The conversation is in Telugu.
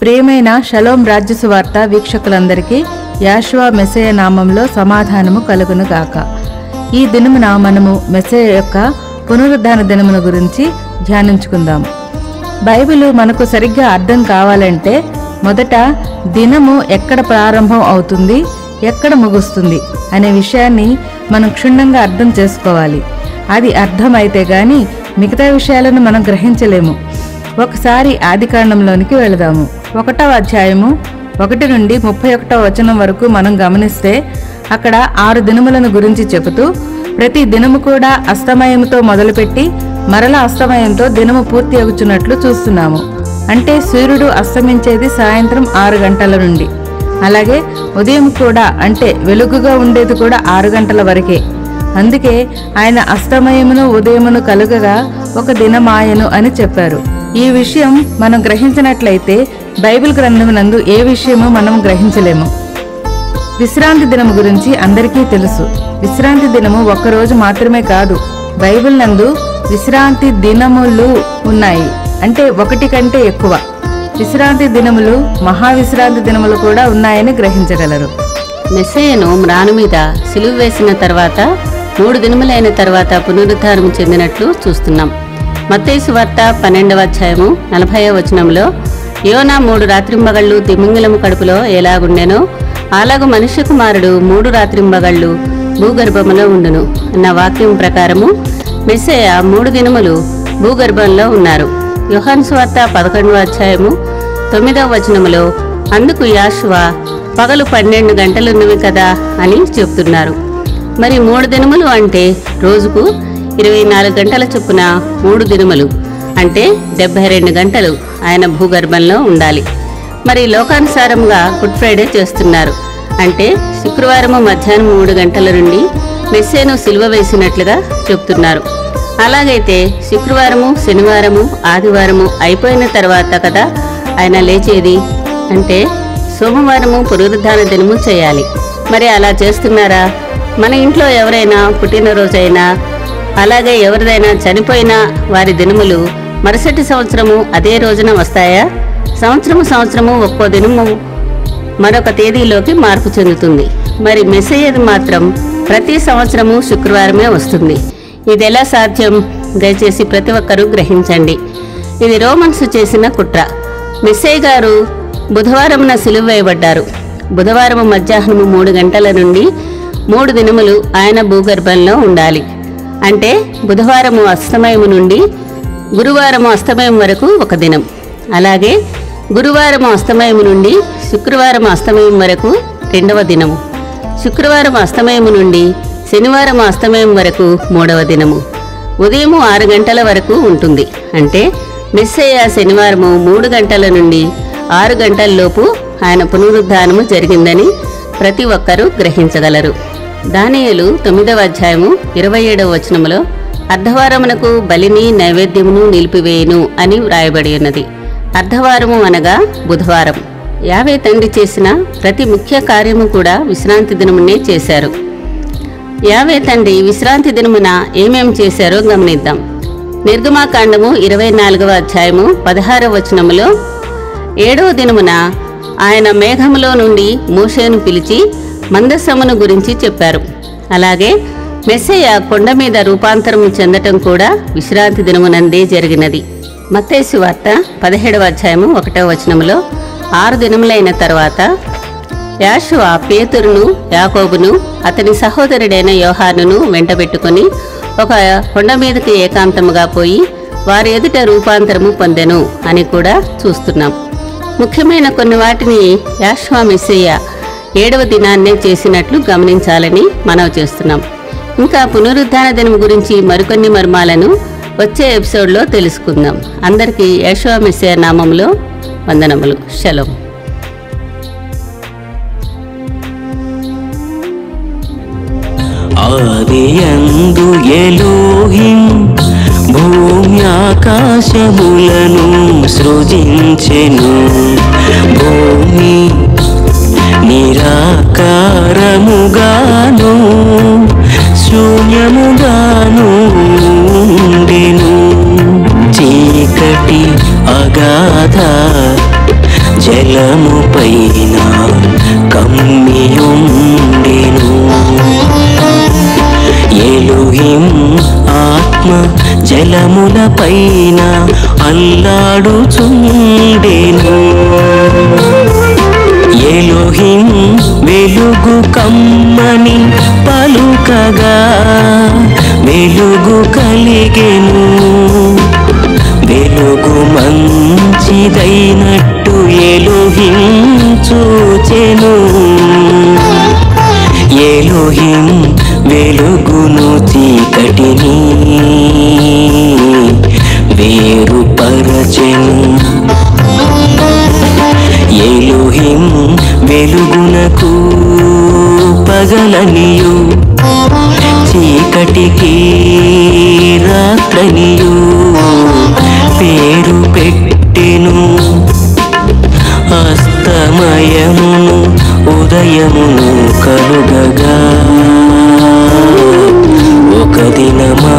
ప్రియమైన షలోం రాజ్య సువార్త వీక్షకులందరికీ యాషువా మెస్సయ నామంలో సమాధానము కలుగును గాక. ఈ దినమున మనము మెస్సయ యొక్క పునరుద్ధాన దినముల గురించి ధ్యానించుకుందాము. బైబిలు మనకు సరిగ్గా అర్థం కావాలంటే మొదట దినము ఎక్కడ ప్రారంభం అవుతుంది, ఎక్కడ ముగుస్తుంది అనే విషయాన్ని మనం క్షుణ్ణంగా అర్థం చేసుకోవాలి. అది అర్థమైతే గాని మిగతా విషయాలను మనం గ్రహించలేము. ఒకసారి ఆదికాండంలోనికి వెళదాము. 1వ అధ్యాయము 1 నుండి 31వ వచనం వరకు మనం గమనిస్తే అక్కడ 6 దినములను గురించి చెబుతూ ప్రతి దినము కూడా అస్తమయంతో మొదలుపెట్టి మరల అస్తమయంతో దినము పూర్తి అగుచున్నట్లు చూస్తున్నాము. అంటే సూర్యుడు అస్తమించేది సాయంత్రం 6 గంటల నుండి, అలాగే ఉదయం కూడా అంటే వెలుగుగా ఉండేది కూడా 6 గంటల వరకే. అందుకే ఆయన అస్తమయమును ఉదయమును కలుగగా ఒక దినమాయను అని చెప్పారు. ఈ విషయం మనం గ్రహించినట్లయితే బైబిల్ గ్రంథమునందు ఏ విషయము మనం గ్రహించలేము. విశ్రాంతి దినము గురించి అందరికీ తెలుసు. విశ్రాంతి దినము ఒక్కరోజు మాత్రమే కాదు, బైబిల్ నందు విశ్రాంతి దినములు ఉన్నాయి, అంటే 1 కంటే ఎక్కువ విశ్రాంతి దినములు, మహావిశ్రాంతి దినములు కూడా ఉన్నాయని గ్రహించగలరు. మెస్సయ్యను మ్రాను మీద సిలువ వేసిన తర్వాత 3 దినములైన తర్వాత పునరుద్ధానం చెందినట్లు చూస్తున్నాం. మత్తయి సువార్త 12వ అధ్యాయము 40వ వచనంలో యోనా 3 రాత్రింబగళ్ళు తిమింగలము కడుపులో ఎలాగుండెనో అలాగు మనుష్య కుమారుడు 3 రాత్రింబగళ్ళు భూగర్భములో ఉండును అన్న వాక్యం ప్రకారము మెస్సయ్య 3 దినములు భూగర్భంలో ఉన్నారు. యోహాను సువార్త 11వ అధ్యాయము 9వ వచనములో అందుకు యాషువా పగలు 12 గంటలున్నవి కదా అని చెప్తున్నారు. మరి 3 దినములు అంటే రోజుకు 24 గంటల చొప్పున 3 దినములు అంటే 72 గంటలు ఆయన భూగర్భంలో ఉండాలి. మరి లోకానుసారంగా గుడ్ ఫ్రైడే చేస్తున్నారు. అంటే శుక్రవారము మధ్యాహ్నం 3 గంటల నుండి మెస్సయ్యను సిలువ వేసినట్లుగా చెప్తున్నారు. అలాగైతే శుక్రవారము, శనివారము, ఆదివారము అయిపోయిన తర్వాత కదా ఆయన లేచేది. అంటే సోమవారము పునరుద్ధాన దినము చేయాలి. మరి అలా చేస్తున్నారా? మన ఇంట్లో ఎవరైనా పుట్టినరోజైనా అలాగే ఎవరిదైనా చనిపోయినా వారి దినములు మరుసటి సంవత్సరము అదే రోజున వస్తాయా? సంవత్సరము ఒక్కో దినము మరొక తేదీలోకి మార్పు చెందుతుంది. మరి మెస్సయ్యది మాత్రం ప్రతి సంవత్సరము శుక్రవారమే వస్తుంది. ఇది ఎలా సాధ్యం? దయచేసి ప్రతి ఒక్కరూ గ్రహించండి. ఇది రోమన్స్ చేసిన కుట్ర. మెస్సయ్య గారు బుధవారమున సిలువ వేయబడ్డారు. బుధవారము మధ్యాహ్నము 3 గంటల నుండి 3 దినములు ఆయన భూగర్భంలో ఉండాలి. అంటే బుధవారము అస్తమయము నుండి గురువారము అస్తమయం వరకు 1 దినం, అలాగే గురువారము అస్తమయము నుండి శుక్రవారం అస్తమయం వరకు 2వ దినము, శుక్రవారం అస్తమయము నుండి శనివారం అస్తమయం వరకు 3వ దినము, ఉదయం 6 గంటల వరకు ఉంటుంది. అంటే మెస్సయ్య శనివారము 3 గంటల నుండి 6 గంటల్లోపు ఆయన పునరుద్ధానము జరిగిందని ప్రతి ఒక్కరూ గ్రహించగలరు. దానియేలు 9వ అధ్యాయము 27వ వచనములో అర్ధవారమునకు బలిని నైవేద్యమును నిలిపివేయును అని వ్రాయబడి ఉన్నది. అర్ధవారము అనగా బుధవారం. యావే తండ్రి చేసిన ప్రతి ముఖ్య కార్యము కూడా విశ్రాంతి దినమునే చేశారు. యావే తండ్రి విశ్రాంతి దినమున ఏమేం చేశారో గమనిద్దాం. నిర్గమాకాండము 24వ అధ్యాయము 16వ వచనములో 7వ దినమున ఆయన మేఘములో నుండి మోషేను పిలిచి మందసమును గురించి చెప్పారు. అలాగే మెస్సయ్య కొండ మీద రూపాంతరము చెందటం కూడా విశ్రాంతి దినమునందే జరిగినది. మత్తయి సువార్త 17వ అధ్యాయము 1వ వచనములో 6 దినములైన తర్వాత యాషువా పేతురును, యాకోబును, అతని సహోదరుడైన యోహానును వెంటబెట్టుకుని ఒక కొండ మీదకి ఏకాంతముగా పోయి వారి ఎదుట రూపాంతరము పొందెను అని కూడా చూస్తున్నాం. ముఖ్యమైన కొన్ని వాటిని యాషువా మెస్సయ్య 7వ దినాన్నే చేసినట్లు గమనించాలని మనవి చేస్తున్నాం. ఇంకా పునరుద్ధాన దినం గురించి మరికొన్ని మర్మాలను వచ్చే ఎపిసోడ్లో తెలుసుకుందాం. అందరికీ యాషువా మెస్సయ్య నామంలో వందనములు. షలోం. ఆదియందు ఎలోహిం భూమి ఆకాశములను సృజించెను. భూమి నిరాకారముగాను శూన్యముగాను ఉండెను. చీకటి అగాధ జలము పైన కమ్మియుండెను. ఎలోహిం ఆత్మ జలముల పైన అల్లాడుచుండెను. ఎలోహిం వెలుగు కమ్మని పలుకగా వెలుగు కలిగెను. వెలుగు మంచిదైనట్టు ఎలోహిం చూచెను. ఎలోహిం వెలుగును చీకటిని వేరుపరచెను. ఎలోహిం వెలుగునకు పగలనియు చీకటికి రాత్రనియు పేరు పెట్టెను. అస్తమయమును ఉదయమును కలుగగా ఒక దినమా